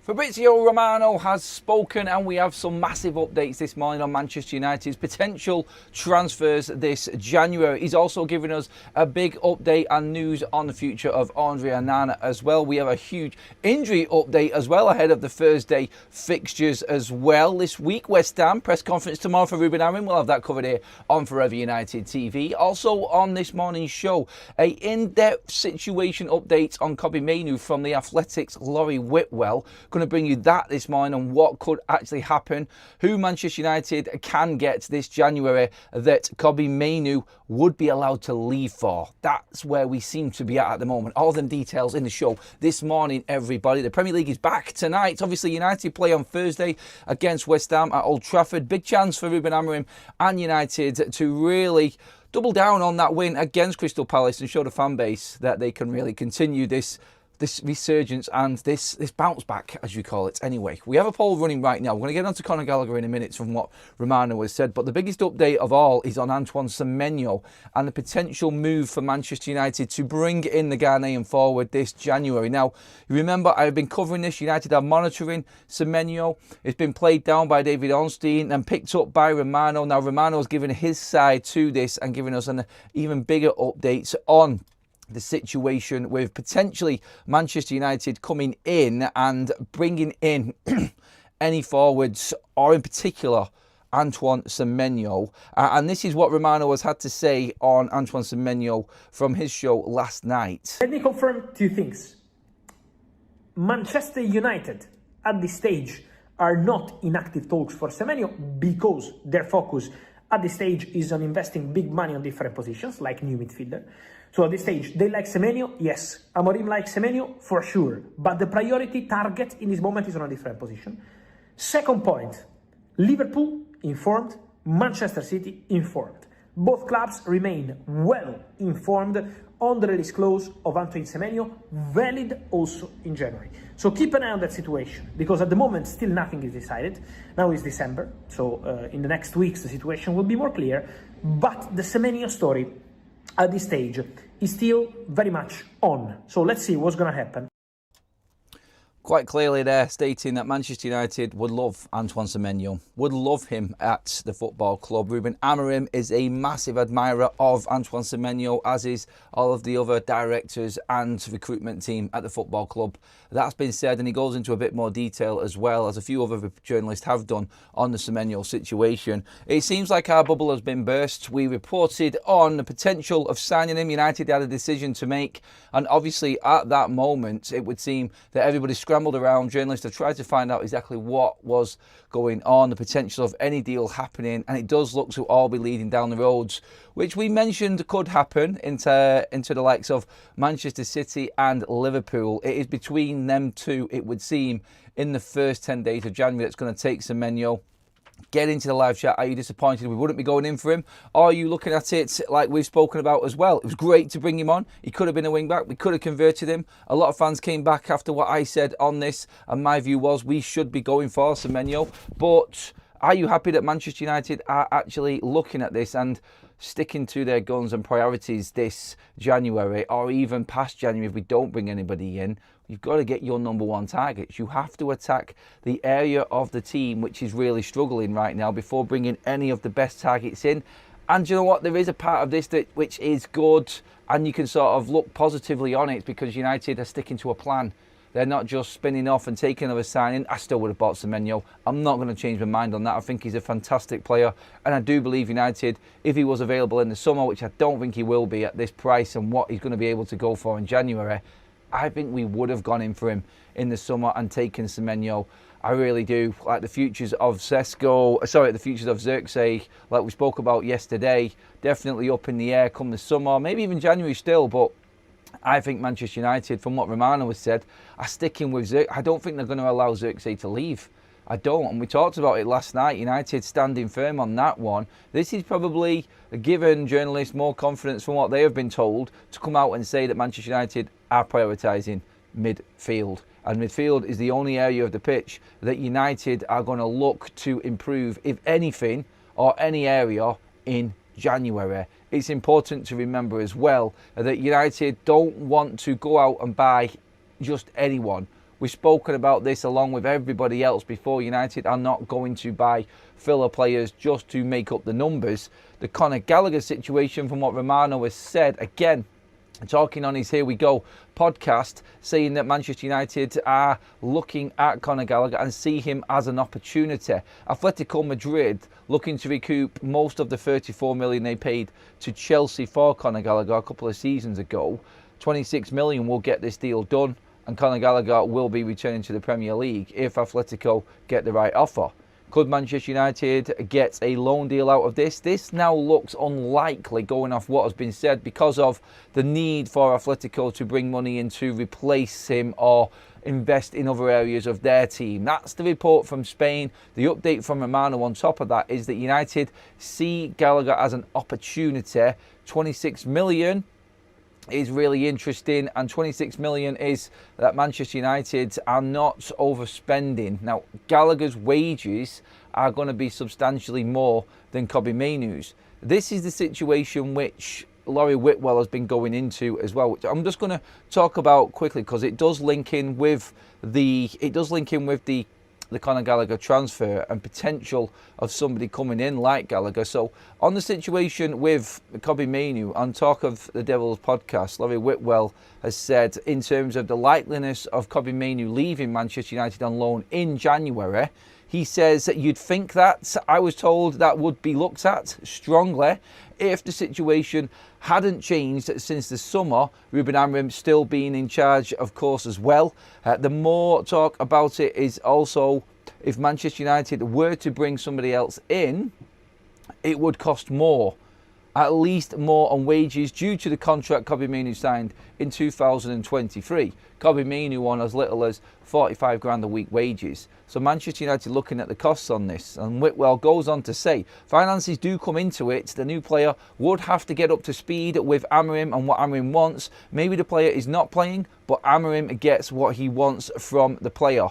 Fabrizio Romano has spoken, and we have some massive updates this morning on Manchester United's potential transfers this January. He's also given us a big update and news on the future of Onana as well. We have a huge injury update as well ahead of the Thursday fixtures as well. This week, West Ham press conference tomorrow for Ruben Amorim. We'll have that covered here on Forever United TV. Also on this morning's show, a in-depth situation update on Kobbie Mainoo from the Athletic's Laurie Whitwell. Going to bring you that this morning on what could actually happen, who Manchester United can get this January that Kobbie Mainoo would be allowed to leave for. That's where we seem to be at the moment. All them details in the show this morning, everybody. The Premier League is back tonight. Obviously, United play on Thursday against West Ham at Old Trafford. Big chance for Ruben Amorim and United to really double down on that win against Crystal Palace and show the fan base that they can really continue this resurgence and this bounce back, as you call it. Anyway, we have a poll running right now. We're going to get on to Conor Gallagher in a minute from what Romano has said, but the biggest update of all is on Antoine Semenyo and the potential move for Manchester United to bring in the Ghanaian forward this January. Now, you remember I've been covering this. United are monitoring Semenyo. It's been played down by David Ornstein and picked up by Romano. Now, Romano's given his side to this and giving us an even bigger update on the situation with potentially Manchester United coming in and bringing in any forwards, or in particular Antoine Semenyo. And this is what Romano has had to say on Antoine Semenyo from his show last night. Let me confirm two things. Manchester United at this stage are not in active talks for Semenyo because their focus at this stage is on investing big money on different positions, like new midfielder. So at this stage, they like Semenyo, yes. Amorim likes Semenyo, for sure. But the priority target in this moment is on a different position. Second point, Liverpool informed, Manchester City informed. Both clubs remain well informed on the release clause of Antoine Semenyo, valid also in January. So keep an eye on that situation, because at the moment still nothing is decided. Now is December, so in the next weeks the situation will be more clear. But the Semenyo story at this stage is still very much on. So let's see what's going to happen. Quite clearly there, stating that Manchester United would love Antoine Semenyo, would love him at the football club. Ruben Amorim is a massive admirer of Antoine Semenyo, as is all of the other directors and recruitment team at the football club. That's been said, and he goes into a bit more detail as well, as a few other journalists have done on the Semenyo situation. It seems like our bubble has been burst. We reported on the potential of signing him. United had a decision to make, and obviously at that moment it would seem that everybody scrambled around. Journalists have tried to find out exactly what was going on, the potential of any deal happening, and it does look to all be leading down the roads which we mentioned could happen into the likes of Manchester City and Liverpool. It is between them two, it would seem, in the first 10 days of January that's going to take Semenyo. Get into the live chat. Are you disappointed we wouldn't be going in for him? Or are you looking at it like we've spoken about as well? It was great to bring him on. He could have been a wing back. We could have converted him. A lot of fans came back after what I said on this, and my view was we should be going for Semenyo. But are you happy that Manchester United are actually looking at this and sticking to their guns and priorities this January, or even past January if we don't bring anybody in? You've got to get your number one targets. You have to attack the area of the team which is really struggling right now before bringing any of the best targets in. And you know what? There is a part of this which is good, and you can sort of look positively on it because United are sticking to a plan. They're not just spinning off and taking another signing. I still would have bought Semenyo. I'm not going to change my mind on that. I think he's a fantastic player. And I do believe United, if he was available in the summer, which I don't think he will be at this price and what he's going to be able to go for in January, I think we would have gone in for him in the summer and taken Semenyo. I really do. Like the futures of the futures of Xerxes, like we spoke about yesterday, definitely up in the air come the summer, maybe even January still, but I think Manchester United, from what Romano has said, are sticking with Xerxes. I don't think they're going to allow Xerxes to leave. I don't. And we talked about it last night. United standing firm on that one. This is probably given journalists more confidence from what they have been told to come out and say that Manchester United are prioritising midfield. And midfield is the only area of the pitch that United are going to look to improve, if anything, or any area in January. It's important to remember as well that United don't want to go out and buy just anyone. We've spoken about this along with everybody else before. United are not going to buy filler players just to make up the numbers. The Conor Gallagher situation, from what Romano has said, again, talking on his Here We Go podcast, saying that Manchester United are looking at Conor Gallagher and see him as an opportunity. Atletico Madrid looking to recoup most of the 34 million they paid to Chelsea for Conor Gallagher a couple of seasons ago. 26 million will get this deal done, and Conor Gallagher will be returning to the Premier League if Atletico get the right offer. Could Manchester United get a loan deal out of this? This now looks unlikely, going off what has been said, because of the need for Atletico to bring money in to replace him or invest in other areas of their team. That's the report from Spain. The update from Romano on top of that is that United see Gallagher as an opportunity. 26 million is really interesting, and 26 million is that Manchester United are not overspending. Now, Gallagher's wages are going to be substantially more than Kobbie Mainoo's. This is the situation which Laurie Whitwell has been going into as well, which I'm just going to talk about quickly because it does link in with the Conor Gallagher transfer and potential of somebody coming in like Gallagher. So on the situation with Kobbie Mainoo, on Talk of the Devil's podcast, Laurie Whitwell has said in terms of the likeliness of Kobbie Mainoo leaving Manchester United on loan in January, he says that you'd think that. I was told that would be looked at strongly if the situation hadn't changed since the summer. Ruben Amorim still being in charge, of course, as well. The more talk about it is also if Manchester United were to bring somebody else in, it would cost more. At least more on wages due to the contract Kobbie Mainoo signed in 2023. Kobbie Mainoo on as little as 45 grand a week wages. So Manchester United looking at the costs on this. And Whitwell goes on to say, finances do come into it. The new player would have to get up to speed with Amorim and what Amorim wants. Maybe the player is not playing, but Amorim gets what he wants from the player.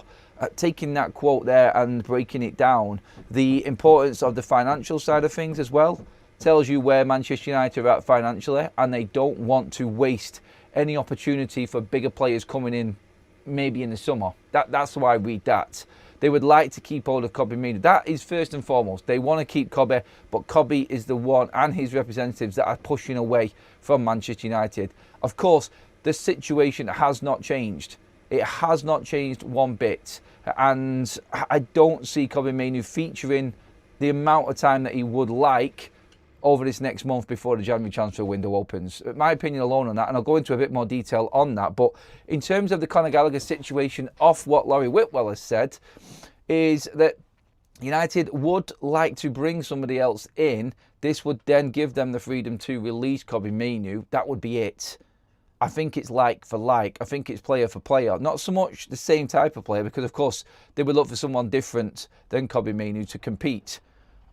Taking that quote there and breaking it down, the importance of the financial side of things as well tells you where Manchester United are at financially, and they don't want to waste any opportunity for bigger players coming in maybe in the summer. That's why I read that. They would like to keep hold of Kobbie Mainoo. That is first and foremost. They want to keep Kobbie, but Kobbie is the one and his representatives that are pushing away from Manchester United. Of course, the situation has not changed. It has not changed one bit. And I don't see Kobbie Mainoo featuring the amount of time that he would like over this next month before the January transfer window opens. My opinion alone on that, and I'll go into a bit more detail on that. But in terms of the Conor Gallagher situation, off what Laurie Whitwell has said, is that United would like to bring somebody else in. This would then give them the freedom to release Kobbie Mainoo. That would be it. I think it's like for like. I think it's player for player. Not so much the same type of player, because of course they would look for someone different than Kobbie Mainoo to compete.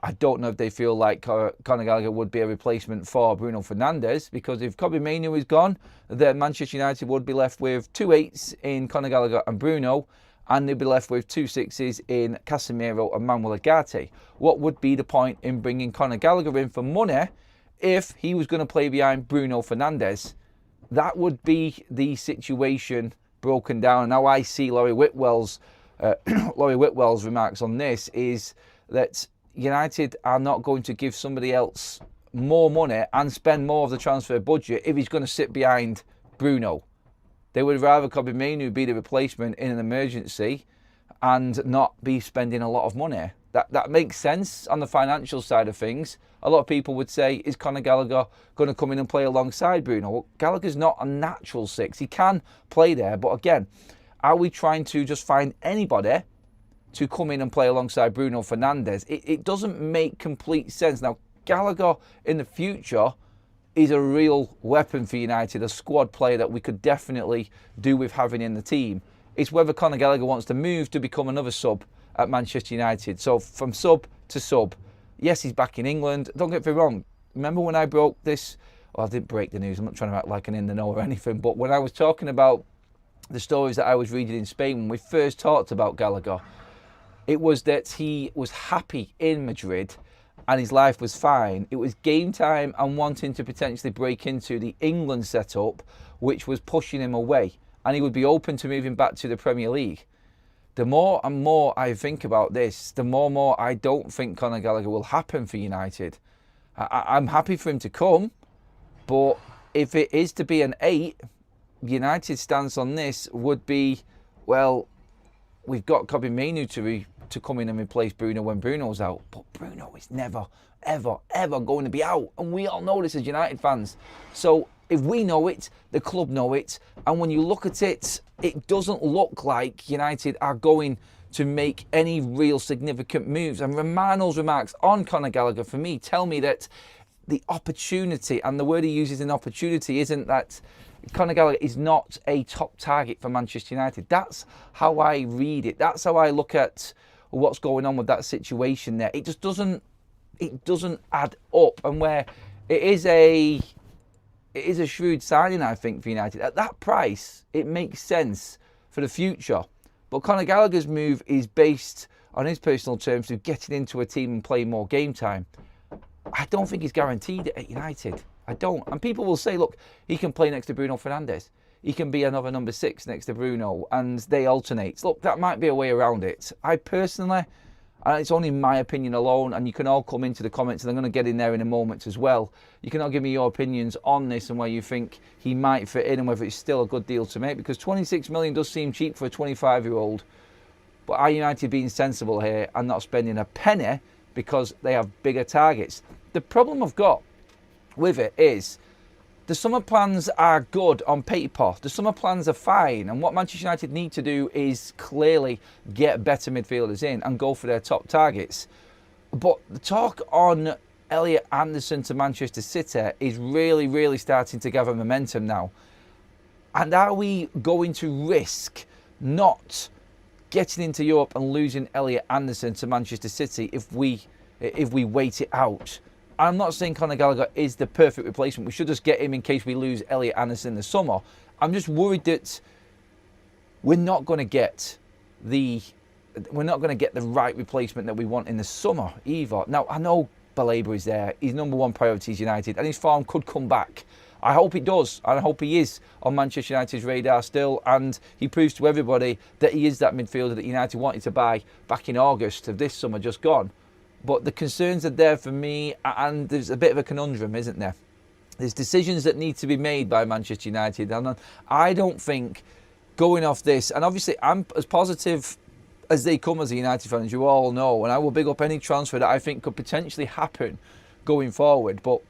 I don't know if they feel like Conor Gallagher would be a replacement for Bruno Fernandes, because if Kobbie Mainoo is gone, then Manchester United would be left with 2 8s in Conor Gallagher and Bruno, and they'd be left with 2 6s in Casemiro and Manuel Ugarte. What would be the point in bringing Conor Gallagher in for money if he was going to play behind Bruno Fernandes? That would be the situation broken down. And how I see Laurie Whitwell's remarks on this is that United are not going to give somebody else more money and spend more of the transfer budget if he's going to sit behind Bruno. They would rather Kobbie Mainoo be the replacement in an emergency and not be spending a lot of money. That makes sense on the financial side of things. A lot of people would say, is Conor Gallagher going to come in and play alongside Bruno? Well, Gallagher's not a natural 6. He can play there, but again, are we trying to just find anybody to come in and play alongside Bruno Fernandes? It doesn't make complete sense. Now, Gallagher in the future is a real weapon for United, a squad player that we could definitely do with having in the team. It's whether Conor Gallagher wants to move to become another sub at Manchester United. So from sub to sub. Yes, he's back in England. Don't get me wrong. Remember when I broke this? Well, I didn't break the news. I'm not trying to act like an in the know or anything. But when I was talking about the stories that I was reading in Spain when we first talked about Gallagher, it was that he was happy in Madrid and his life was fine. It was game time and wanting to potentially break into the England setup, which was pushing him away. and he would be open to moving back to the Premier League. The more and more I think about this, the more and more I don't think Conor Gallagher will happen for United. I'm happy for him to come, but if it is to be an 8, United's stance on this would be, well, we've got Kobbie Mainoo to come in and replace Bruno when Bruno's out. But Bruno is never, ever, ever going to be out. And we all know this as United fans. So if we know it, the club know it. And when you look at it, it doesn't look like United are going to make any real significant moves. And Romano's remarks on Conor Gallagher, for me, tell me that the opportunity, and the word he uses in opportunity, isn't that Conor Gallagher is not a top target for Manchester United. That's how I read it. That's how I look at what's going on with that situation there. It just doesn't add up. And where it is a shrewd signing, I think, for United. At that price, it makes sense for the future. But Conor Gallagher's move is based on his personal terms of getting into a team and playing more game time. I don't think he's guaranteed it at United. I don't. And people will say, look, he can play next to Bruno Fernandes. He can be another number 6 next to Bruno, and they alternate. Look, that might be a way around it. I personally, and it's only my opinion alone, and you can all come into the comments, and I'm going to get in there in a moment as well. You can all give me your opinions on this and where you think he might fit in and whether it's still a good deal to make, because 26 million does seem cheap for a 25-year-old. But are United being sensible here and not spending a penny because they have bigger targets? The problem I've got with it is the summer plans are good on paper. The summer plans are fine. And what Manchester United need to do is clearly get better midfielders in and go for their top targets. But the talk on Elliot Anderson to Manchester City is really, really starting to gather momentum now. And are we going to risk not getting into Europe and losing Elliot Anderson to Manchester City if we wait it out? I'm not saying Conor Gallagher is the perfect replacement. We should just get him in case we lose Elliot Anderson in the summer. I'm just worried that we're not going to get the right replacement that we want in the summer either. Now, I know Baleba is there. His number one priority is United, and his form could come back. I hope he does, and I hope he is on Manchester United's radar still, and he proves to everybody that he is that midfielder that United wanted to buy back in August of this summer just gone. But the concerns are there for me, and there's a bit of a conundrum, isn't there? There's decisions that need to be made by Manchester United, and I don't think going off this, and obviously I'm as positive as they come as a United fan, as you all know, and I will big up any transfer that I think could potentially happen going forward. But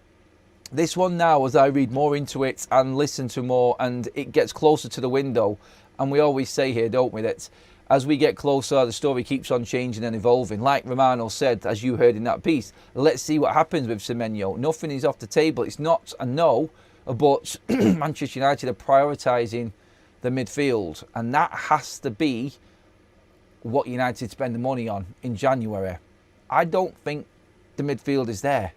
this one now, as I read more into it and listen to more, and it gets closer to the window, and we always say here, don't we, that as we get closer, the story keeps on changing and evolving. Like Romano said, as you heard in that piece, let's see what happens with Semenyo. Nothing is off the table. It's not a no, but Manchester United are prioritising the midfield. And that has to be what United spend the money on in January. I don't think the midfield is there.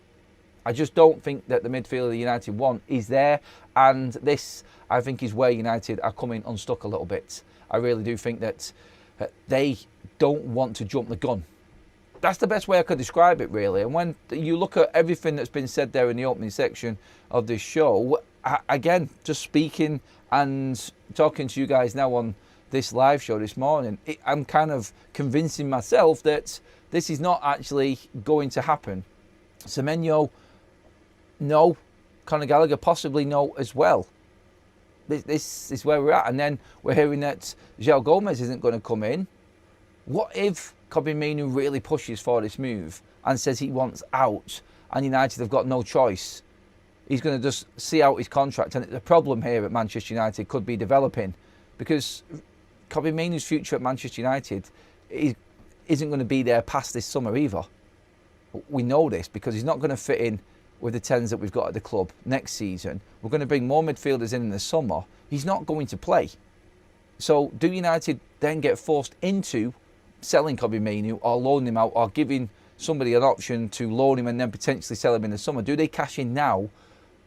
I just don't think that the midfield that United want is there. And this, I think, is where United are coming unstuck a little bit. I really do think that they don't want to jump the gun. That's the best way I could describe it, really. And when you look at everything that's been said there in the opening section of this show, again, just speaking and talking to you guys now on this live show this morning, I'm kind of convincing myself that this is not actually going to happen. Semenyo, no. Conor Gallagher, possibly no as well. This is where we're at. And then we're hearing that João Gomez isn't going to come in. What if Kobbie Mainoo really pushes for this move and says he wants out and United have got no choice? He's going to just see out his contract. And the problem here at Manchester United could be developing, because Kobbie Mainoo's future at Manchester United isn't going to be there past this summer either. We know this because he's not going to fit in with the 10s that we've got at the club next season. We're going to bring more midfielders in the summer. He's not going to play. So do United then get forced into selling Kobbie Mainoo or loaning him out or giving somebody an option to loan him and then potentially sell him in the summer? Do they cash in now?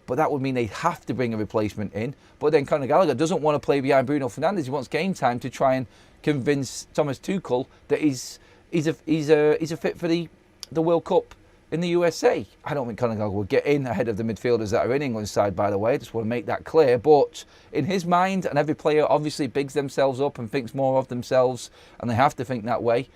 But that would mean they'd have to bring a replacement in. But then Conor Gallagher doesn't want to play behind Bruno Fernandes. He wants game time to try and convince Thomas Tuchel that he's a fit for the World Cup in the USA. I don't think Conor Gallagher will get in ahead of the midfielders that are in England's side, by the way. I just want to make that clear. But in his mind, and every player obviously bigs themselves up and thinks more of themselves, and they have to think that way.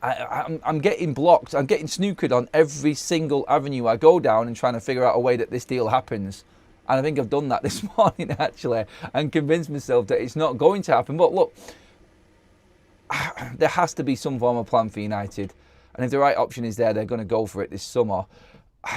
I'm getting blocked. I'm getting snookered on every single avenue I go down and trying to figure out a way that this deal happens. And I think I've done that this morning, actually, and convinced myself that it's not going to happen. But look, there has to be some form of plan for United. And if the right option is there, they're going to go for it this summer.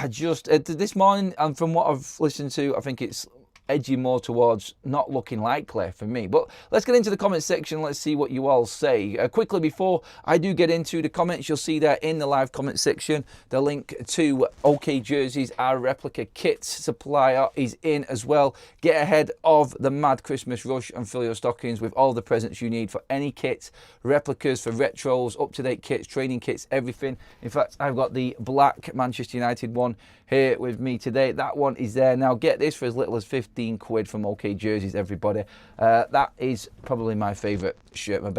This morning, and from what I've listened to, I think it's edging more towards not looking likely for me. But let's get into the comment section. Let's see what you all say. Quickly, before I do get into the comments, you'll see there in the live comment section, the link to OK Jerseys, our replica kit supplier, is in as well. Get ahead of the mad Christmas rush and fill your stockings with all the presents you need for any kit, replicas for retros, up-to-date kits, training kits, everything. In fact, I've got the black Manchester United one here with me today. That one is there. Now get this for as little as 15 quid from OK Jerseys, everybody. That is probably my favourite shirt, my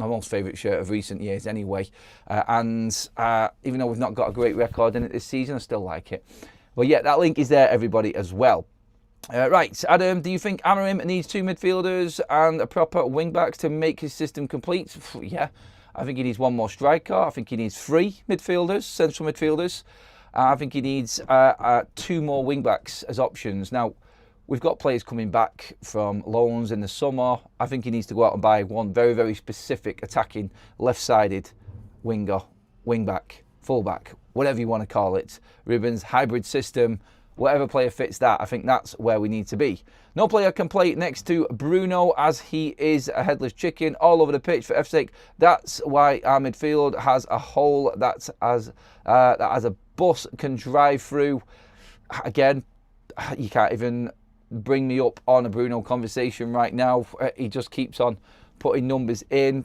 most favourite shirt of recent years anyway. And even though we've not got a great record in it this season, I still like it. But yeah, that link is there, everybody, as well. Right, Adam, do you think Amorim needs 2 midfielders and a proper wing-backs to make his system complete? Yeah, I think he needs 1 more striker. I think he needs 3 midfielders, central midfielders. I think he needs 2 more wing-backs as options. Now, we've got players coming back from loans in the summer. I think he needs to go out and buy one very, very specific attacking left-sided winger, wing-back, full-back, whatever you want to call it. Ruben's hybrid system, whatever player fits that, I think that's where we need to be. No player can play next to Bruno as he is a headless chicken all over the pitch, for F's sake. That's why our midfield has a hole that as a bus can drive through. Again, you can't even bring me up on a Bruno conversation right now. He just keeps on putting numbers in.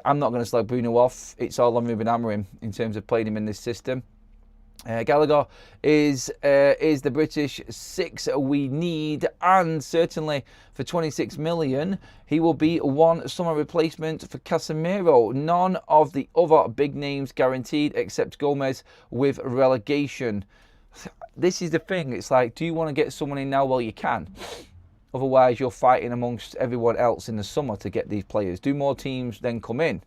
I'm not going to slag Bruno off. It's all on Ruben Amorim in terms of playing him in this system. Gallagher is the British 6 we need, and certainly for 26 million he will be one summer replacement for Casemiro. None of the other big names guaranteed except Gomez with relegation. This is the thing, it's like, do you want to get someone in now while you can? Otherwise you're fighting amongst everyone else in the summer to get these players. Do more teams then come in?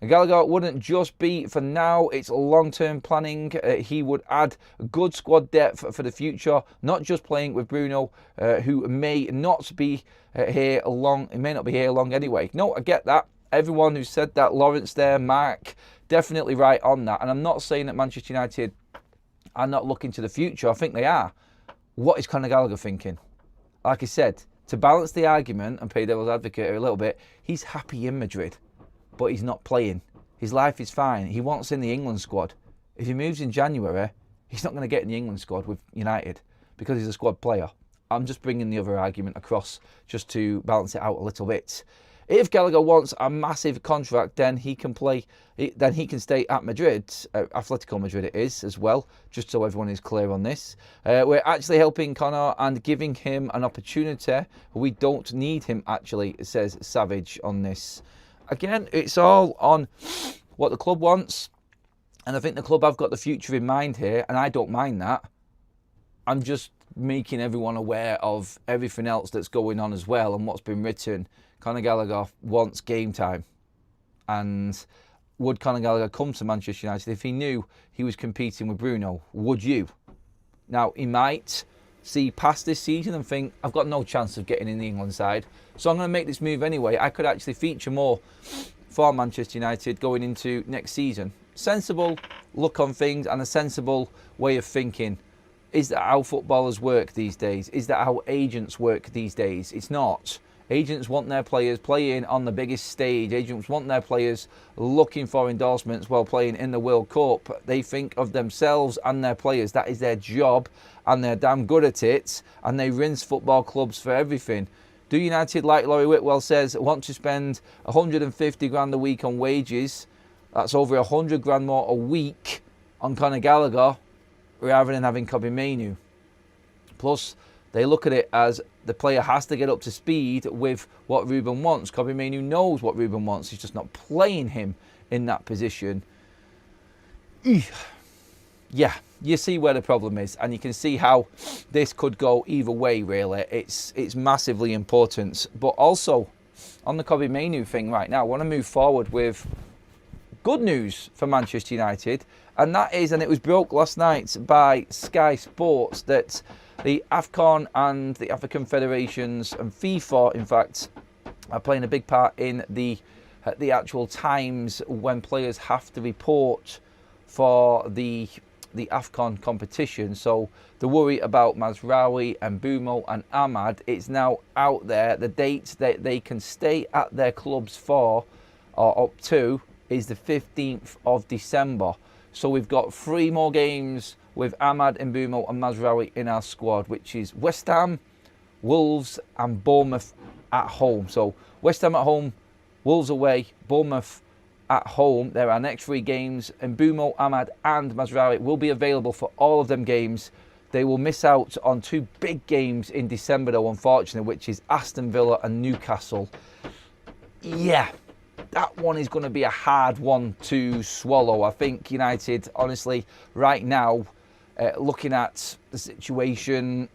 Gallagher wouldn't just be for now, it's long-term planning. He would add good squad depth for the future, not just playing with Bruno, who may not be here long. He may not be here long anyway. No, I get that. Everyone who said that, Lawrence there, Mark, definitely right on that. And I'm not saying that Manchester United are not looking to the future. I think they are. What is Conor Gallagher thinking? Like I said, to balance the argument and play devil's advocate here a little bit, he's happy in Madrid, but he's not playing. His life is fine. He wants in the England squad. If he moves in January, he's not going to get in the England squad with United because he's a squad player. I'm just bringing the other argument across just to balance it out a little bit. If Gallagher wants a massive contract, then he can play. Then he can stay at Madrid, Atletico Madrid it is as well. Just so everyone is clear on this, we're actually helping Conor and giving him an opportunity. We don't need him actually, says Savage on this. Again, it's all on what the club wants, and I think the club have got the future in mind here, and I don't mind that. I'm just making everyone aware of everything else that's going on as well and what's been written. Conor Gallagher wants game time. And would Conor Gallagher come to Manchester United if he knew he was competing with Bruno? Would you? Now, he might see past this season and think, I've got no chance of getting in the England side, so I'm going to make this move anyway. I could actually feature more for Manchester United going into next season. Sensible look on things and a sensible way of thinking. Is that how footballers work these days? Is that how agents work these days? It's not. Agents want their players playing on the biggest stage. Agents want their players looking for endorsements while playing in the World Cup. They think of themselves and their players. That is their job, and they're damn good at it, and they rinse football clubs for everything. Do United, like Laurie Whitwell says, want to spend 150 grand a week on wages? That's over 100 grand more a week on Conor Gallagher rather than having Kobbie Mainoo. Plus, they look at it as the player has to get up to speed with what Ruben wants. Kobbie Mainoo knows what Ruben wants. He's just not playing him in that position. Yeah, you see where the problem is, and you can see how this could go either way, really. It's massively important. But also, on the Kobbie Mainoo thing right now, I want to move forward with good news for Manchester United, and that is, and it was broke last night by Sky Sports, that the AFCON and the African Federations and FIFA, in fact, are playing a big part in the actual times when players have to report for the AFCON competition. So the worry about Mazraoui and Mbeumo and Ahmad, it's now out there. The dates that they can stay at their clubs for, or up to, is the 15th of December. So we've got 3 more games with Ahmad, Mbeumo and Mazraoui in our squad, which is West Ham, Wolves and Bournemouth at home. So West Ham at home, Wolves away, Bournemouth at home. There are our next 3 games. Mbeumo, Ahmad and Mazraoui will be available for all of them games. They will miss out on 2 big games in December though, unfortunately, which is Aston Villa and Newcastle. Yeah, that one is going to be a hard one to swallow. I think United, honestly, right now, looking at the situation,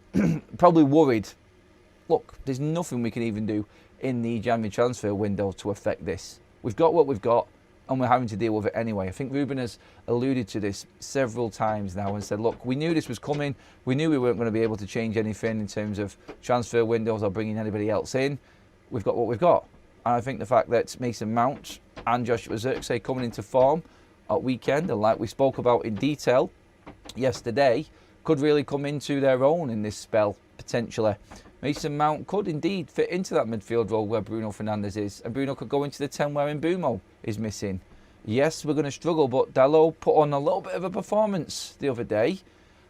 probably worried. Look, there's nothing we can even do in the January transfer window to affect this. We've got what we've got, and we're having to deal with it anyway. I think Ruben has alluded to this several times now and said, look, we knew this was coming. We knew we weren't going to be able to change anything in terms of transfer windows or bringing anybody else in. We've got what we've got. And I think the fact that Mason Mount and Joshua Zirkzee coming into form at weekend, and like we spoke about in detail yesterday, could really come into their own in this spell, potentially. Mason Mount could indeed fit into that midfield role where Bruno Fernandes is, and Bruno could go into the 10 where Mbeumo is missing. Yes, we're going to struggle, but Dalot put on a little bit of a performance the other day,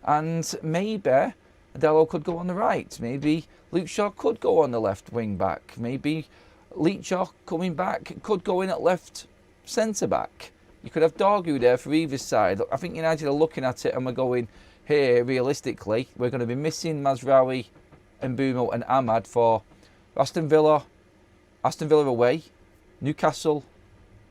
and maybe Dalot could go on the right. Maybe Luke Shaw could go on the left wing back. Maybe Leacher coming back could go in at left centre back. You could have Dorgu there for either side. I think United are looking at it and we're going, here, realistically, we're going to be missing Mazraoui, Mbeumo and Ahmad for Aston Villa away, Newcastle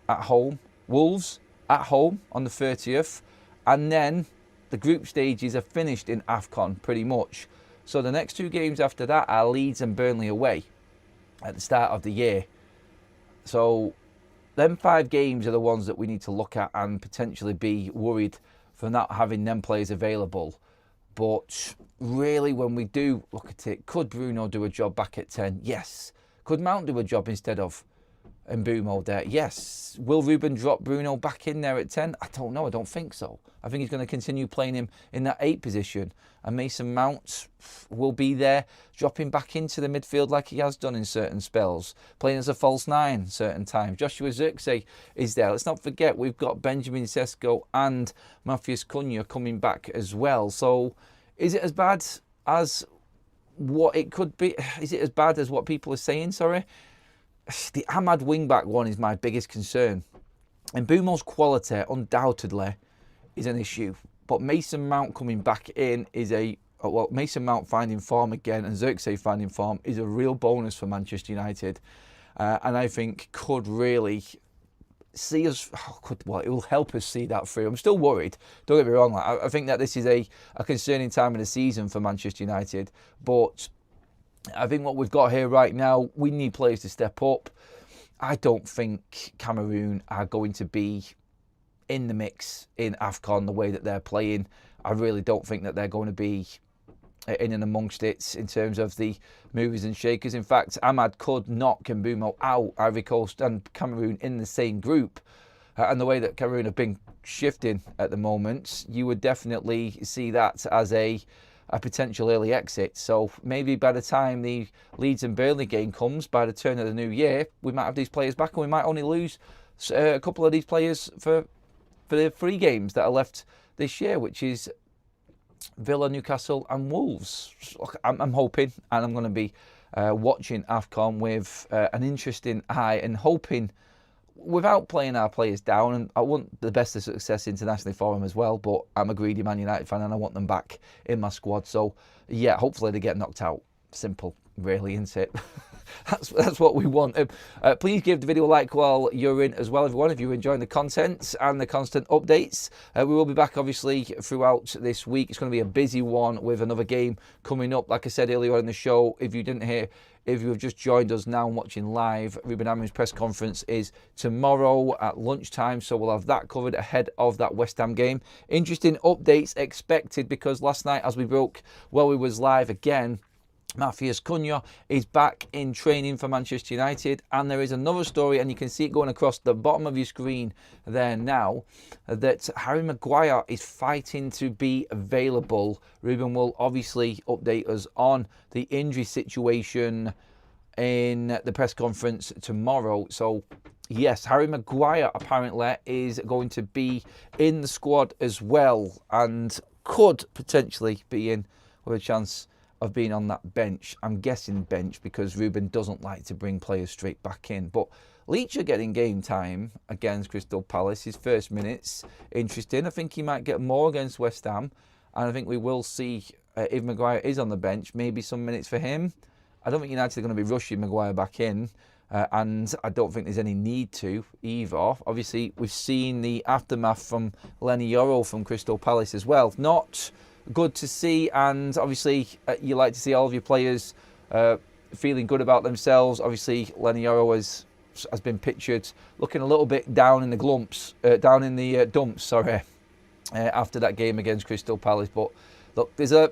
at home, Wolves at home on the 30th, and then the group stages are finished in AFCON pretty much. So the next 2 games after that are Leeds and Burnley away at the start of the year. So them 5 games are the ones that we need to look at and potentially be worried for not having them players available. But really, when we do look at it, could Bruno do a job back at 10? Yes. Could Mount do a job instead of Mbeumo there? Yes. Will Ruben drop Bruno back in there at 10? I don't know. I don't think so. I think he's going to continue playing him in that 8 position. And Mason Mount will be there, dropping back into the midfield like he has done in certain spells, playing as a false 9 certain times. Joshua Zirkzee is there. Let's not forget we've got Benjamin Sesko and Matthias Cunha coming back as well. So is it as bad as what it could be? Is it as bad as what people are saying? Sorry. The Ahmad wing-back one is my biggest concern. And Mbeumo's quality, undoubtedly, is an issue. But Mason Mount coming back in is Mason Mount finding form again and Zirkzee finding form is a real bonus for Manchester United. And I think could really see us, it will help us see that through. I'm still worried, don't get me wrong. I think that this is a concerning time of the season for Manchester United. But I think what we've got here right now, we need players to step up. I don't think Cameroon are going to be in the mix in AFCON the way that they're playing. I really don't think that they're going to be in and amongst it in terms of the movers and shakers. In fact, Ahmad could knock Mbeumo out, Ivory Coast and Cameroon in the same group. And the way that Cameroon have been shifting at the moment, you would definitely see that as a potential early exit. So maybe by the time the Leeds and Burnley game comes, by the turn of the new year, we might have these players back and we might only lose a couple of these players for the 3 games that are left this year, which is Villa, Newcastle and Wolves. Look, I'm hoping, and I'm going to be watching AFCON with an interesting eye and hoping, without playing our players down, and I want the best of success internationally for them as well, but I'm a greedy Man United fan and I want them back in my squad. So yeah, hopefully they get knocked out. Simple, really, isn't it? That's what we want. Please give the video a like while you're in as well, everyone, if you're enjoying the content and the constant updates. We will be back, obviously, throughout this week. It's going to be a busy one with another game coming up. Like I said earlier on in the show, if you didn't hear, if you have just joined us now and watching live, Ruben Amorim's press conference is tomorrow at lunchtime, so we'll have that covered ahead of that West Ham game. Interesting updates expected, because last night, as we broke while we was live again, Matthias Cunha is back in training for Manchester United, and there is another story, and you can see it going across the bottom of your screen there now, that Harry Maguire is fighting to be available. Ruben will obviously update us on the injury situation in the press conference tomorrow. So yes, Harry Maguire apparently is going to be in the squad as well, and could potentially be in with a chance of being on that bench. I'm guessing bench, because Ruben doesn't like to bring players straight back in. But Leach are getting game time against Crystal Palace. His first minutes, interesting. I think he might get more against West Ham. And I think we will see, if Maguire is on the bench, maybe some minutes for him. I don't think United are going to be rushing Maguire back in. And I don't think there's any need to either. Obviously, we've seen the aftermath from Lenny Yoro from Crystal Palace as well. Not good to see, and obviously you like to see all of your players feeling good about themselves. Obviously, Lenny Yoro has been pictured looking a little bit down in the dumps, after that game against Crystal Palace. But look, it's going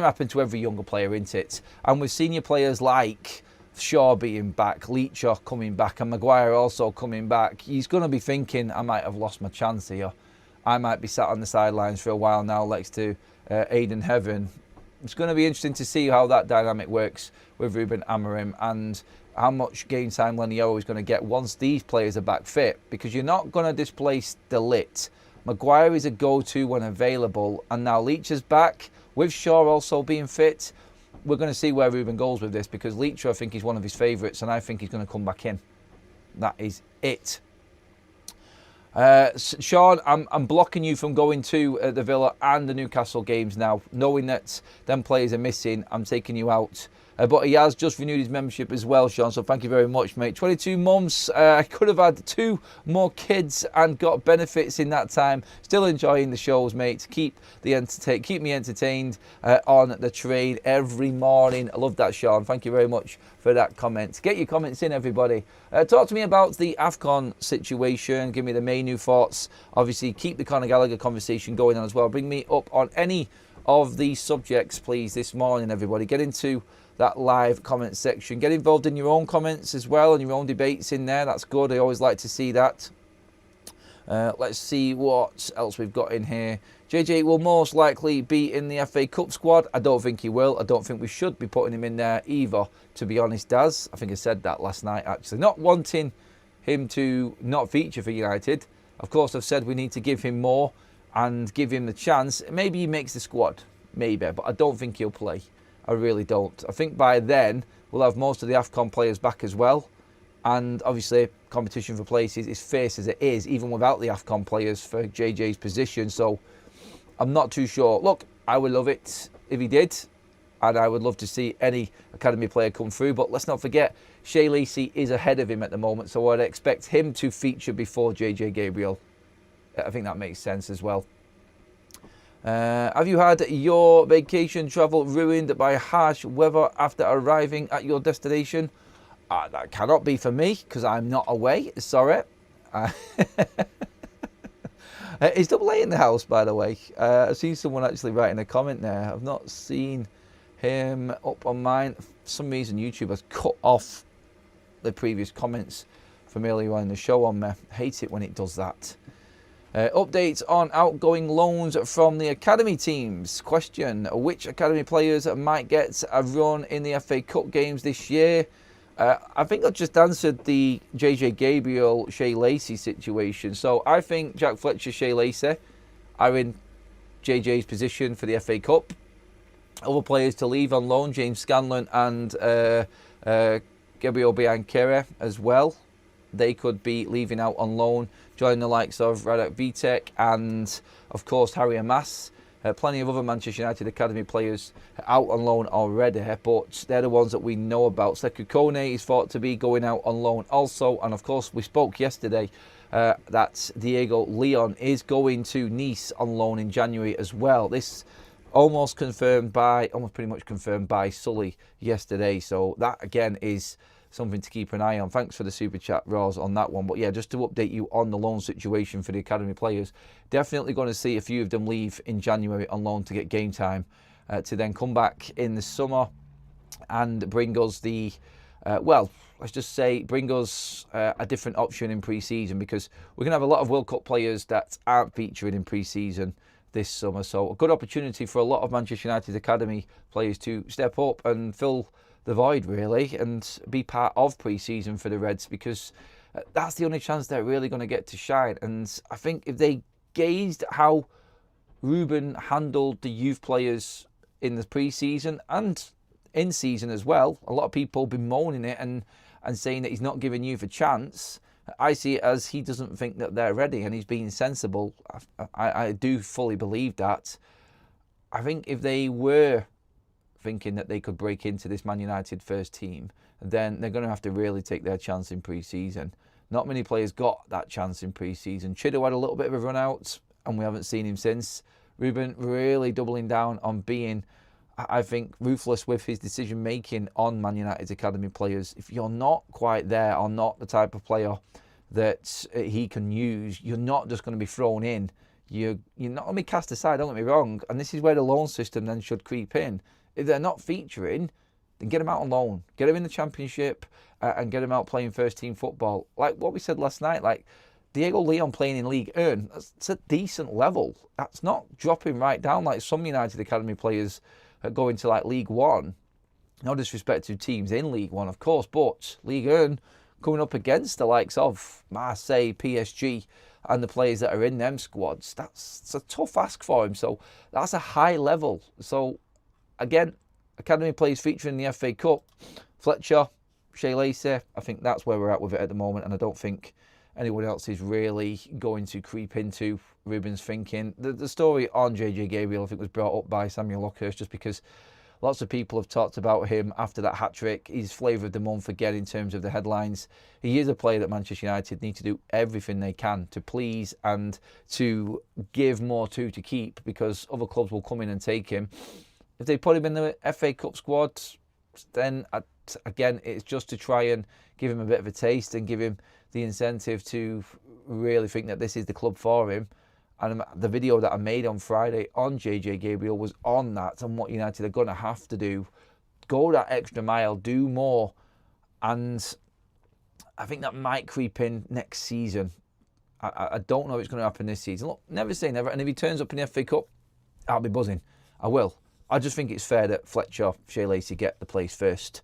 to happen to every younger player, isn't it? And with senior players like Shaw being back, Leach coming back, and Maguire also coming back, he's going to be thinking, I might have lost my chance here. I might be sat on the sidelines for a while now next to Aiden Heaven. It's going to be interesting to see how that dynamic works with Ruben Amorim, and how much game time Lenny Yoro is going to get once these players are back fit, because you're not going to displace De Ligt. Maguire is a go-to when available, and now Leach is back, with Shaw also being fit. We're going to see where Ruben goes with this, because Leach, I think, is one of his favourites, and I think he's going to come back in. That is it. Sean, I'm blocking you from going to the Villa and the Newcastle games now, knowing that them players are missing. I'm taking you out. But he has just renewed his membership as well, Sean, so thank you very much, mate. 22 months. I could have had 2 more kids and got benefits in that time. Still enjoying the shows, mate. Keep me entertained on the train every morning. I love that, Sean. Thank you very much for that comment. Get your comments in, everybody. Talk to me about the AFCON situation. Give me the Mainoo thoughts. Obviously, keep the Conor Gallagher conversation going on as well. Bring me up on any of these subjects, please, this morning, everybody. Get into that live comment section. Get involved in your own comments as well and your own debates in there. That's good. I always like to see that. Let's see what else we've got in here. JJ will most likely be in the FA Cup squad. I don't think he will. I don't think we should be putting him in there either, to be honest, Daz. I think I said that last night, actually. Not wanting him to not feature for United. Of course, I've said we need to give him more and give him the chance. Maybe he makes the squad. Maybe. But I don't think he'll play. I really don't. I think by then we'll have most of the AFCON players back as well. And obviously, competition for places is fierce as it is, even without the AFCON players for JJ's position. So I'm not too sure. Look, I would love it if he did. And I would love to see any academy player come through. But let's not forget, Shea Lacey is ahead of him at the moment. So I'd expect him to feature before JJ Gabriel. I think that makes sense as well. Have you had your vacation travel ruined by harsh weather after arriving at your destination? That cannot be for me, because I'm not away. Sorry. Is Double A in the house, by the way? I see someone actually writing a comment there. I've not seen him up on mine. For some reason, YouTube has cut off the previous comments from earlier on in the show on me. I hate it when it does that. Updates on outgoing loans from the academy teams. Question: which academy players might get a run in the FA Cup games this year? I think I've just answered the JJ Gabriel, Shea Lacey situation. So I think Jack Fletcher, Shea Lacey are in JJ's position for the FA Cup. Other players to leave on loan: James Scanlon and Gabriel Biancheri as well. They could be leaving out on loan, joining the likes of Radak Vitek and, of course, Harry Amas. Plenty of other Manchester United Academy players out on loan already, but they're the ones that we know about. Sekou Kone is thought to be going out on loan also, and of course we spoke yesterday that Diego Leon is going to Nice on loan in January as well. This almost pretty much confirmed by Sully yesterday. So that again is something to keep an eye on. Thanks for the super chat, Roz, on that one. But yeah, just to update you on the loan situation for the academy players, definitely going to see a few of them leave in January on loan to get game time, to then come back in the summer and bring us bring us a different option in pre-season, because we're going to have a lot of World Cup players that aren't featuring in pre-season this summer. So a good opportunity for a lot of Manchester United Academy players to step up and fill the void, really, and be part of pre-season for the Reds, because that's the only chance they're really going to get to shine. And I think if they gauged how Ruben handled the youth players in the pre-season and in season as well, a lot of people bemoaning it and saying that he's not giving youth a chance. I see it as he doesn't think that they're ready, and he's being sensible. I do fully believe that. I think if they were thinking that they could break into this Man United first team, then they're going to have to really take their chance in pre-season. Not many players got that chance in pre-season. Chido had a little bit of a run out, and we haven't seen him since. Ruben really doubling down on being, I think, ruthless with his decision-making on Man United's academy players. If you're not quite there, or not the type of player that he can use, you're not just going to be thrown in. You're not going to be cast aside, don't get me wrong. And this is where the loan system then should creep in. If they're not featuring, then get them out on loan. Get them in the Championship and get them out playing first-team football. Like what we said last night, like Diego Leon playing in League 1, that's a decent level. That's not dropping right down like some United Academy players going to like League 1. No disrespect to teams in League 1, of course, but League 1 coming up against the likes of Marseille, PSG, and the players that are in them squads, that's a tough ask for him. So that's a high level. So again, academy players featuring the FA Cup, Fletcher, Shea Lacey, I think that's where we're at with it at the moment, and I don't think anyone else is really going to creep into Ruben's thinking. The story on JJ Gabriel, I think, was brought up by Samuel Lockhurst, just because lots of people have talked about him after that hat-trick. He's flavour of the month again in terms of the headlines. He is a player that Manchester United need to do everything they can to please and to give more to keep, because other clubs will come in and take him. If they put him in the FA Cup squad, then again, it's just to try and give him a bit of a taste and give him the incentive to really think that this is the club for him. And the video that I made on Friday on JJ Gabriel was on that, and what United are going to have to do. Go that extra mile, do more. And I think that might creep in next season. I don't know if it's going to happen this season. Look, never say never. And if he turns up in the FA Cup, I'll be buzzing. I will. I just think it's fair that Fletcher, Shea Lacey get the place first.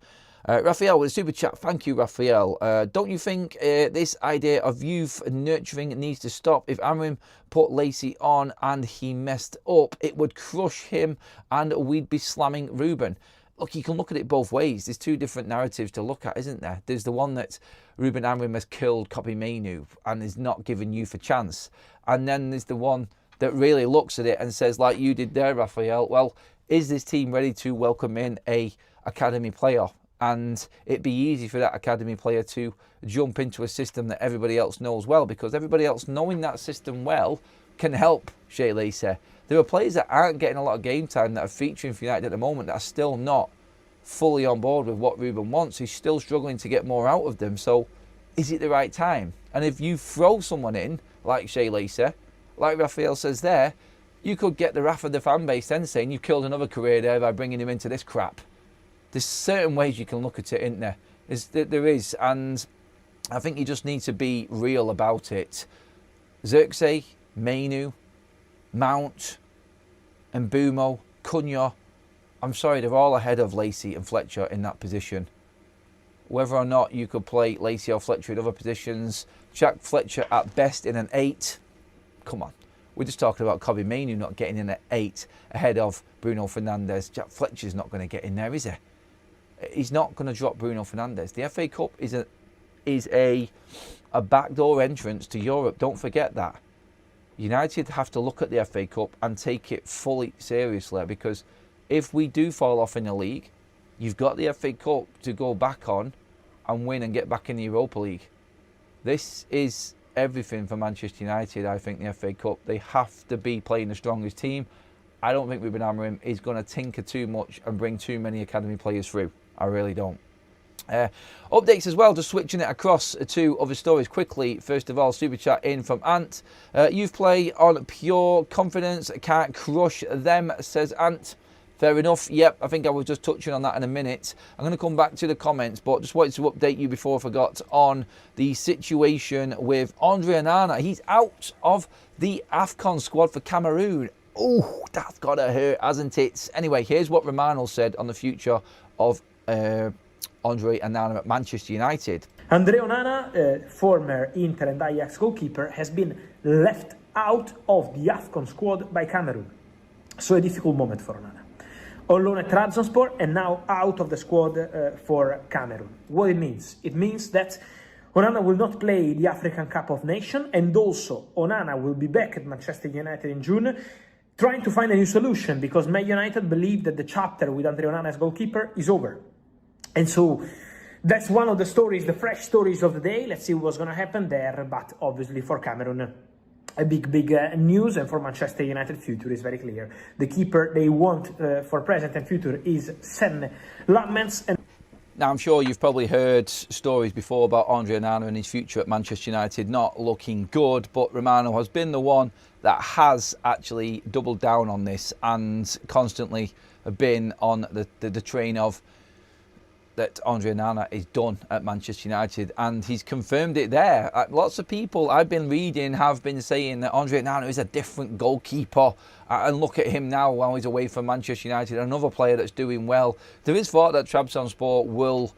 Raphael with a super chat. Thank you, Raphael. Don't you think this idea of youth nurturing needs to stop? If Amorim put Lacey on and he messed up, it would crush him and we'd be slamming Ruben. Look, you can look at it both ways. There's two different narratives to look at, isn't there? There's the one that Ruben Amorim has killed Kobbie Mainoo and is not giving youth a chance. And then there's the one that really looks at it and says, like you did there, Raphael, well, is this team ready to welcome in a academy player? And it'd be easy for that academy player to jump into a system that everybody else knows well, because everybody else knowing that system well can help Shea Lacey. There are players that aren't getting a lot of game time that are featuring for United at the moment that are still not fully on board with what Ruben wants. He's still struggling to get more out of them. So is it the right time? And if you throw someone in, like Shea Lacey, like Raphael says there, you could get the wrath of the fan base then saying you've killed another career there by bringing him into this crap. There's certain ways you can look at it, isn't there? There is, and I think you just need to be real about it. Xerxes, Mainoo, Mount, Mbeumo, Cunha, I'm sorry, they're all ahead of Lacey and Fletcher in that position. Whether or not you could play Lacey or Fletcher in other positions, Jack Fletcher at best in an 8, come on. We're just talking about Kobbie Mainoo not getting in at 8 ahead of Bruno Fernandes. Jack Fletcher's not going to get in there, is he? He's not going to drop Bruno Fernandes. The FA Cup is a backdoor entrance to Europe. Don't forget that. United have to look at the FA Cup and take it fully seriously, because if we do fall off in the league, you've got the FA Cup to go back on and win and get back in the Europa League. This is everything for Manchester United, I think, the FA Cup. They have to be playing the strongest team. I don't think Ruben Amorim is going to tinker too much and bring too many academy players through. I really don't. Updates as well, just switching it across to other stories quickly. First of all, super chat in from Ant. You've played on pure confidence, can't crush them, says Ant. Fair enough. Yep, I think I was just touching on that in a minute. I'm going to come back to the comments, but just wanted to update you before I forgot on the situation with Andre Onana. He's out of the AFCON squad for Cameroon. Oh, that's got to hurt, hasn't it? Anyway, here's what Romano said on the future of Andre Onana at Manchester United. Andre Onana, former Inter and Ajax goalkeeper, has been left out of the AFCON squad by Cameroon. So a difficult moment for Onana. On loan at Trabzonspor and now out of the squad for Cameroon. What it means? It means that Onana will not play the African Cup of Nations, and also Onana will be back at Manchester United in June, trying to find a new solution, because Man United believe that the chapter with Andre Onana as goalkeeper is over. And so that's one of the stories, the fresh stories of the day. Let's see what's going to happen there. But obviously for Cameroon, a big news, and for Manchester United, future is very clear. The keeper they want for present and future is Sen Lammens. Now, I'm sure you've probably heard stories before about Andre Onana and his future at Manchester United not looking good, but Romano has been the one that has actually doubled down on this and constantly been on the train of that Andre Onana is done at Manchester United, and he's confirmed it there. Lots of people I've been reading have been saying that Andre Onana is a different goalkeeper, and look at him now while he's away from Manchester United, another player that's doing well. There is thought that Trabzonspor will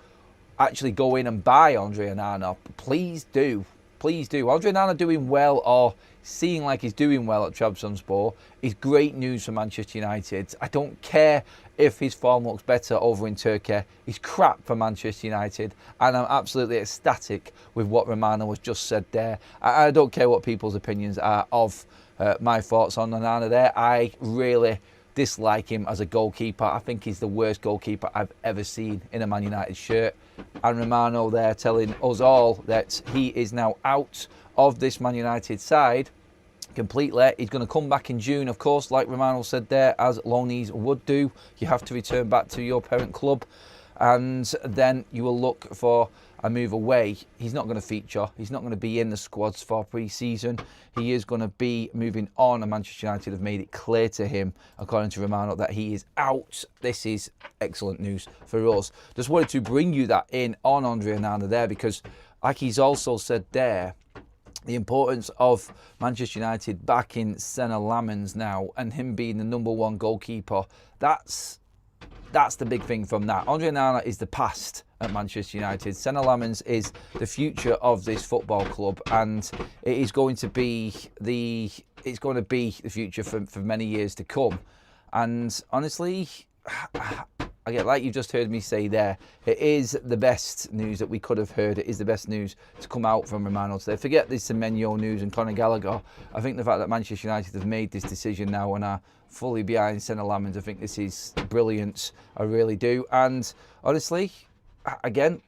actually go in and buy Andre Onana. Please do. Please do. Andre Onana doing well, or seeing like he's doing well at Trabzonspor, is great news for Manchester United. I don't care if his form looks better over in Turkey. He's crap for Manchester United, and I'm absolutely ecstatic with what Romano has just said there. I don't care what people's opinions are of my thoughts on Onana there. I really dislike him as a goalkeeper. I think he's the worst goalkeeper I've ever seen in a Man United shirt. And Romano there telling us all that he is now out of this Man United side completely. He's going to come back in June, of course, like Romano said there, as loanees would do. You have to return back to your parent club, and then you will look for a move away. He's not going to feature. He's not going to be in the squads for pre-season. He is going to be moving on, and Manchester United have made it clear to him, according to Romano, that he is out. This is excellent news for us. Just wanted to bring you that in on Andre Onana there, because like he's also said there, the importance of Manchester United backing Sen Lammens now, and him being the number one goalkeeper, that's the big thing from that. Andre Onana is the past at Manchester United. Sen Lammens is the future of this football club, and it is going to be the future for many years to come. And honestly, again, like you've just heard me say there, it is the best news that we could have heard. It is the best news to come out from Romano today. Forget this Semenyo news and Conor Gallagher. I think the fact that Manchester United have made this decision now and are fully behind Sen Lammens, I think this is brilliant. I really do. And honestly, again,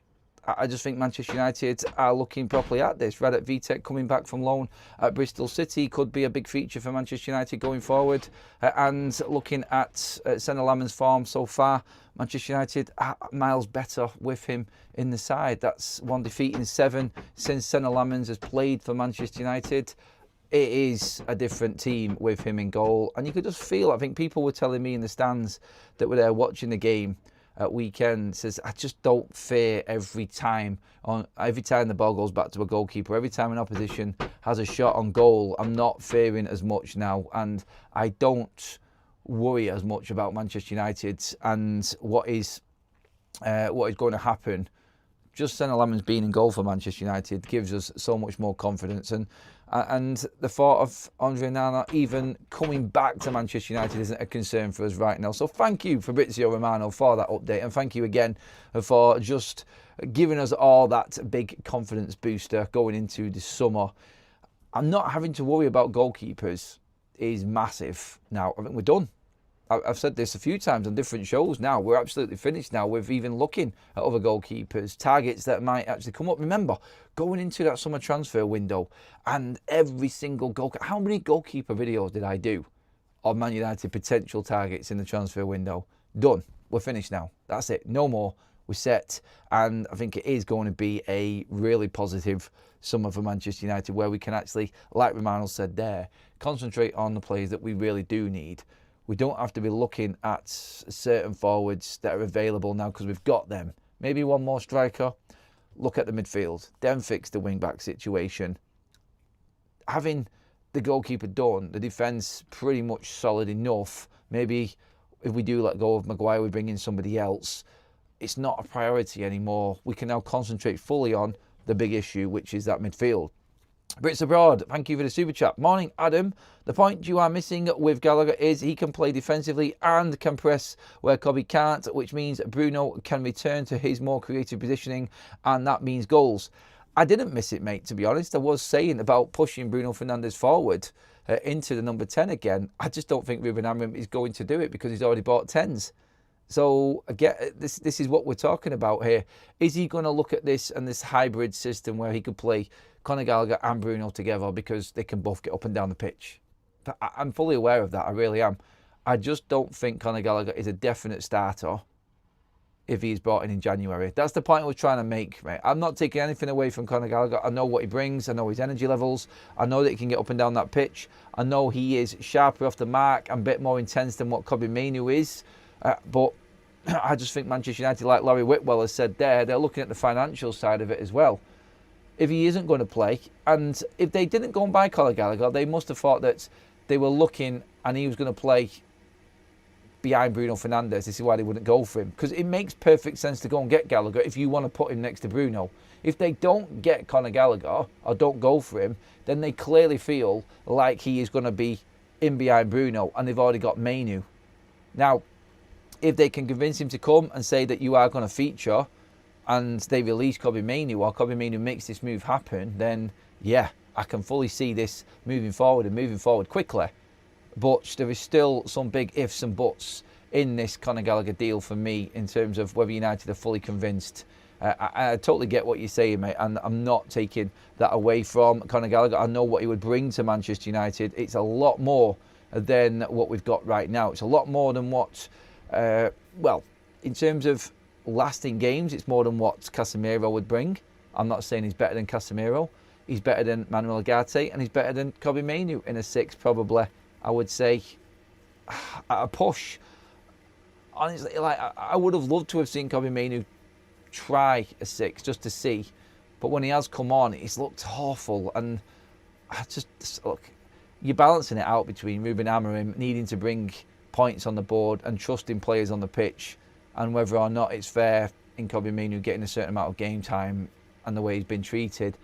I just think Manchester United are looking properly at this. Radet Vitek coming back from loan at Bristol City could be a big feature for Manchester United going forward. And looking at Sen Lammens' form so far, Manchester United are miles better with him in the side. That's one defeat in 7 since Sen Lammens has played for Manchester United. It is a different team with him in goal. And you could just feel, I think people were telling me in the stands that were there watching the game at weekend, says, I just don't fear every time the ball goes back to a goalkeeper, every time an opposition has a shot on goal, I'm not fearing as much now, and I don't worry as much about Manchester United and what is going to happen. Just Sen Lammens being in goal for Manchester United gives us so much more confidence, and the thought of Andre Onana even coming back to Manchester United isn't a concern for us right now. So thank you, Fabrizio Romano, for that update, and thank you again for just giving us all that big confidence booster going into the summer. I'm not having to worry about goalkeepers is massive. Now, I think we're done. I've said this a few times on different shows now. We're absolutely finished now with even looking at other goalkeepers, targets that might actually come up. Remember, going into that summer transfer window and every single goalkeeper, how many goalkeeper videos did I do of Man United potential targets in the transfer window? Done. We're finished now. That's it. No more. We're set. And I think it is going to be a really positive summer for Manchester United where we can actually, like Romano said there, concentrate on the players that we really do need. We don't have to be looking at certain forwards that are available now because we've got them. Maybe one more striker. Look at the midfield. Then fix the wing-back situation. Having the goalkeeper done, the defence pretty much solid enough. Maybe if we do let go of Maguire, we bring in somebody else. It's not a priority anymore. We can now concentrate fully on the big issue, which is that midfield. Brits Abroad, thank you for the super chat. Morning, Adam. The point you are missing with Gallagher is he can play defensively and can press where Kobbie can't, which means Bruno can return to his more creative positioning, and that means goals. I didn't miss it, mate, to be honest. I was saying about pushing Bruno Fernandes forward into the number 10 again. I just don't think Ruben Amorim is going to do it because he's already bought 10s. So again, this is what we're talking about here. Is he going to look at this and this hybrid system where he could play Conor Gallagher and Bruno together because they can both get up and down the pitch? I'm fully aware of that. I really am. I just don't think Conor Gallagher is a definite starter if he's brought in January. That's the point I was trying to make, mate. I'm not taking anything away from Conor Gallagher. I know what he brings. I know his energy levels. I know that he can get up and down that pitch. I know he is sharper off the mark and a bit more intense than what Kobbie Mainoo is. But I just think Manchester United, like Larry Whitwell has said there, they're looking at the financial side of it as well. If he isn't going to play, and if they didn't go and buy Conor Gallagher, they must have thought that they were looking and he was going to play behind Bruno Fernandes. This is why they wouldn't go for him. Because it makes perfect sense to go and get Gallagher if you want to put him next to Bruno. If they don't get Conor Gallagher or don't go for him, then they clearly feel like he is going to be in behind Bruno and they've already got Mainoo. Now, if they can convince him to come and say that you are going to feature and they release Kobbie Mainoo or Kobbie Mainoo makes this move happen, then yeah, I can fully see this moving forward and moving forward quickly. But there is still some big ifs and buts in this Conor Gallagher deal for me in terms of whether United are fully convinced. I totally get what you're saying, mate, and I'm not taking that away from Conor Gallagher. I know what he would bring to Manchester United. It's a lot more than what we've got right now. It's a lot more than what, in terms of lasting games, it's more than what Casemiro would bring. I'm not saying he's better than Casemiro. He's better than Manuel Ugarte, and he's better than Kobbie Mainoo in a 6, probably. I would say at a push. Honestly, like I would have loved to have seen Kobbie Mainoo try a 6 just to see, but when he has come on, he's looked awful. And I just look, you're balancing it out between Ruben Amorim needing to bring points on the board and trusting players on the pitch, and whether or not it's fair in Kobbie Mainoo getting a certain amount of game time and the way he's been treated.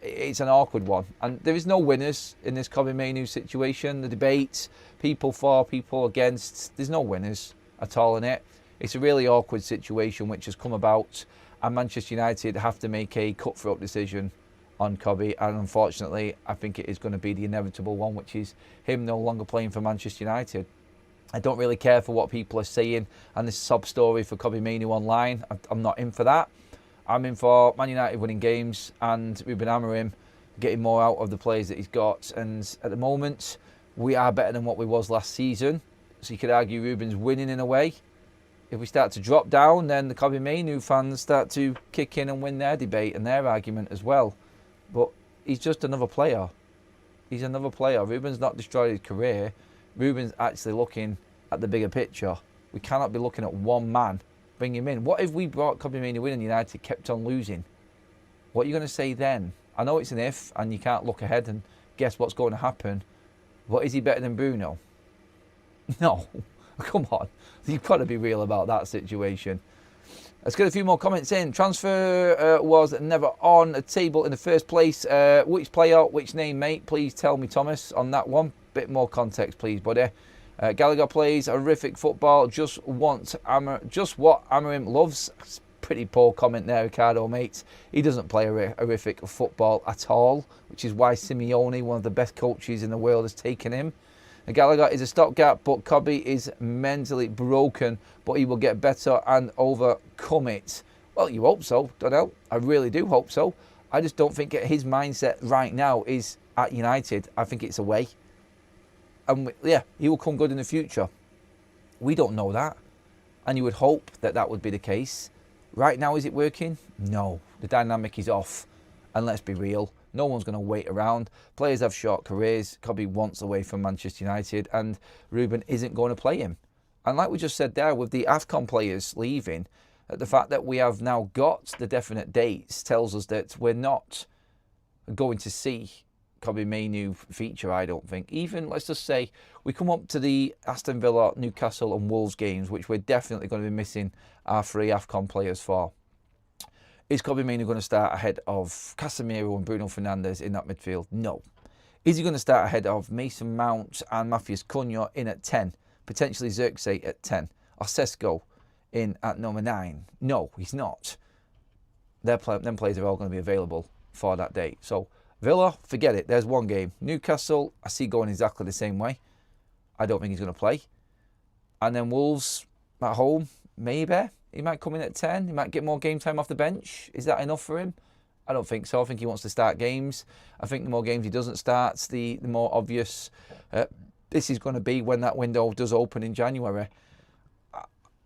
It's an awkward one, and there is no winners in this Kobbie Mainoo situation. The debate, people for, people against, there's no winners at all in it. It's a really awkward situation which has come about, and Manchester United have to make a cutthroat decision on Kobbie, and unfortunately I think it is going to be the inevitable one, which is him no longer playing for Manchester United. I don't really care for what people are saying and this sob story for Kobbie Mainoo online. I'm not in for that. I'm in for Man United winning games and Ruben Amorim getting more out of the players that he's got. And at the moment, we are better than what we was last season. So you could argue Ruben's winning in a way. If we start to drop down, then the Kobbie Mainoo fans start to kick in and win their debate and their argument as well. But he's just another player. He's another player. Ruben's not destroyed his career. Ruben's actually looking at the bigger picture. We cannot be looking at one man. Bring him in. What if we brought Kobbie Mainoo in and United kept on losing? What are you going to say then? I know it's an if and you can't look ahead and guess what's going to happen. But is he better than Bruno? No. Come on. You've got to be real about that situation. Let's get a few more comments in. Transfer was never on a table in the first place. Which player, which name, mate? Please tell me, Thomas, on that one. Bit more context, please, buddy. Gallagher plays horrific football. Just what Amorim loves. pretty poor comment there, Ricardo, mate. He doesn't play a horrific football at all, which is why Simeone, one of the best coaches in the world, has taken him. And Gallagher is a stopgap, but Kobbie is mentally broken, but he will get better and overcome it. Well, you hope so, don't know. I really do hope so. I just don't think his mindset right now is at United. I think it's away. And yeah, he will come good in the future. We don't know that. And you would hope that that would be the case. Right now, is it working? No. The dynamic is off. And let's be real, no one's going to wait around. Players have short careers. Kobbie wants away from Manchester United, and Ruben isn't going to play him. And like we just said there, with the AFCON players leaving, the fact that we have now got the definite dates tells us that we're not going to see Kobbie Mainoo feature, I don't think. Even, let's just say, we come up to the Aston Villa, Newcastle and Wolves games, which we're definitely going to be missing our 3 AFCON players for. Is Kobbie Mainoo going to start ahead of Casemiro and Bruno Fernandes in that midfield? No. Is he going to start ahead of Mason Mount and Matheus Cunha in at 10? Potentially Xerxes at 10? Or Sesko in at number 9? No, he's not. Them players are all going to be available for that date. So, Villa, forget it. There's one game. Newcastle, I see going exactly the same way. I don't think he's going to play. And then Wolves at home, maybe. He might come in at 10. He might get more game time off the bench. Is that enough for him? I don't think so. I think he wants to start games. I think the more games he doesn't start, the more obvious this is going to be when that window does open in January.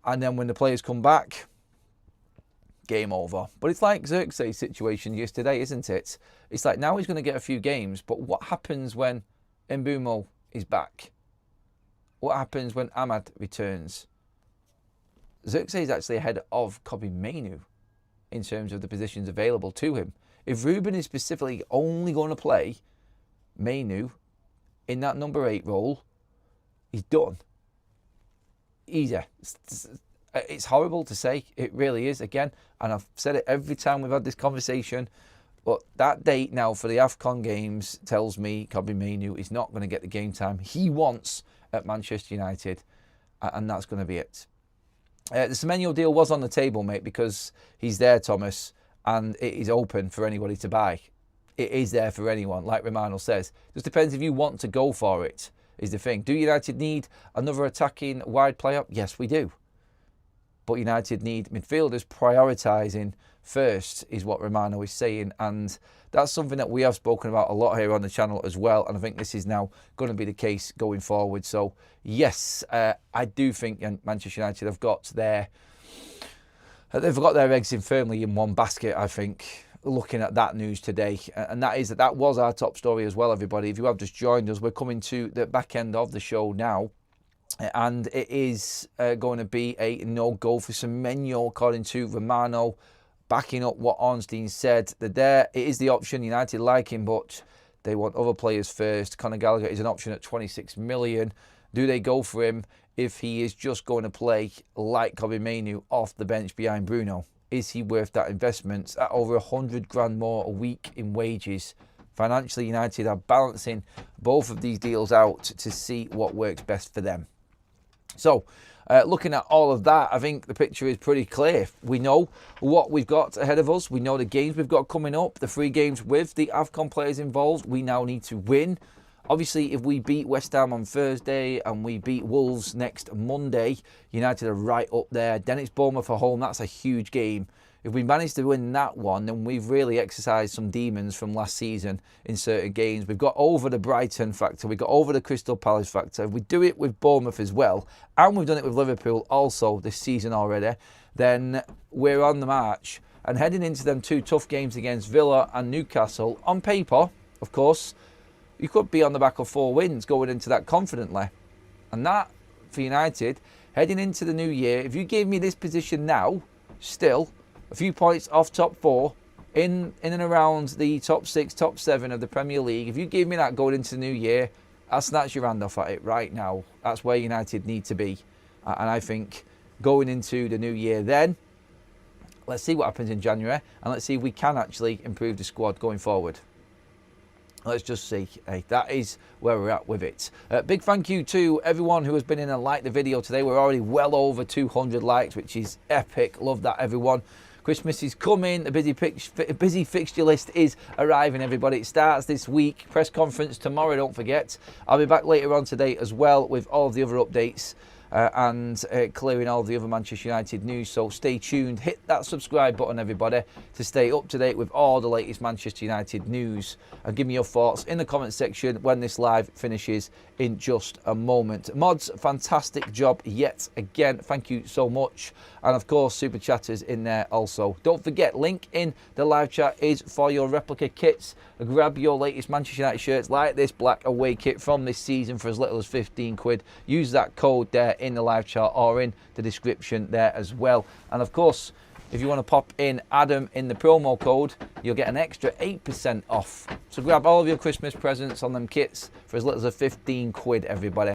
And then when the players come back, game over. But it's like Xerxes' situation yesterday, isn't it? It's like now he's going to get a few games, but what happens when Mbeumo is back? What happens when Ahmad returns? Xerxes is actually ahead of Kobbie Mainoo in terms of the positions available to him. If Ruben is specifically only going to play Mainoo in that number 8 role, he's done. Easy. It's horrible to say. It really is, again. And I've said it every time we've had this conversation. But that date now for the AFCON games tells me Kobbie Mainoo is not going to get the game time he wants at Manchester United. And that's going to be it. The Semenyo deal was on the table, mate, because he's there, Thomas, and it is open for anybody to buy. It is there for anyone, like Romano says. Just depends if you want to go for it, is the thing. Do United need another attacking wide player? Yes, we do. But United need midfielders. Prioritising first is what Romano is saying, and that's something that we have spoken about a lot here on the channel as well, and I think this is now going to be the case going forward. So yes, I do think Manchester United have got their eggs in firmly in one basket, I think, looking at that news today. And that was our top story as well, everybody. If you have just joined us, we're coming to the back end of the show now. And it is going to be a no-go for Semenyo, according to Romano, backing up what Ornstein said. It is the option. United like him, but they want other players first. Conor Gallagher is an option at 26 million. Do they go for him if he is just going to play like Kobbie Mainoo off the bench behind Bruno? Is he worth that investment at over 100 grand more a week in wages? Financially, United are balancing both of these deals out to see what works best for them. So, looking at all of that, I think the picture is pretty clear. We know what we've got ahead of us. We know the games we've got coming up, the 3 games with the AFCON players involved. We now need to win. Obviously, if we beat West Ham on Thursday and we beat Wolves next Monday, United are right up there. Then it's Bournemouth at home. That's a huge game. If we manage to win that one, then we've really exercised some demons from last season in certain games. We've got over the Brighton factor. We've got over the Crystal Palace factor. If we do it with Bournemouth as well, and we've done it with Liverpool also this season already, then we're on the march. And heading into them 2 tough games against Villa and Newcastle, on paper, of course, you could be on the back of 4 wins going into that confidently. And that, for United, heading into the new year, if you gave me this position now, still a few points off top 4, in and around the top 6, top 7 of the Premier League, if you gave me that going into the new year, I'll snatch your hand off at it right now. That's where United need to be. And I think going into the new year then, let's see what happens in January, and let's see if we can actually improve the squad going forward. Let's just see. Hey, that is where we're at with it. Big thank you to everyone who has been in and liked the video today. We're already well over 200 likes, which is epic. Love that, everyone. Christmas is coming. The busy fixture list is arriving, everybody. It starts this week. Press conference tomorrow, don't forget. I'll be back later on today as well with all of the other updates. And clearing all the other Manchester United news, so stay tuned. Hit that subscribe button, everybody, to stay up to date with all the latest Manchester United news, and give me your thoughts in the comment section when this live finishes in just a moment. Mods, fantastic job yet again, thank you so much. And of course, super chatters in there also. Don't forget, link in the live chat is for your replica kits. Grab your latest Manchester United shirts like this black away kit from this season for as little as 15 quid. Use that code there in the live chat or in the description there as well. And of course, if you want to pop in Adam in the promo code, you'll get an extra 8% off. So grab all of your Christmas presents on them kits for as little as 15 quid, everybody.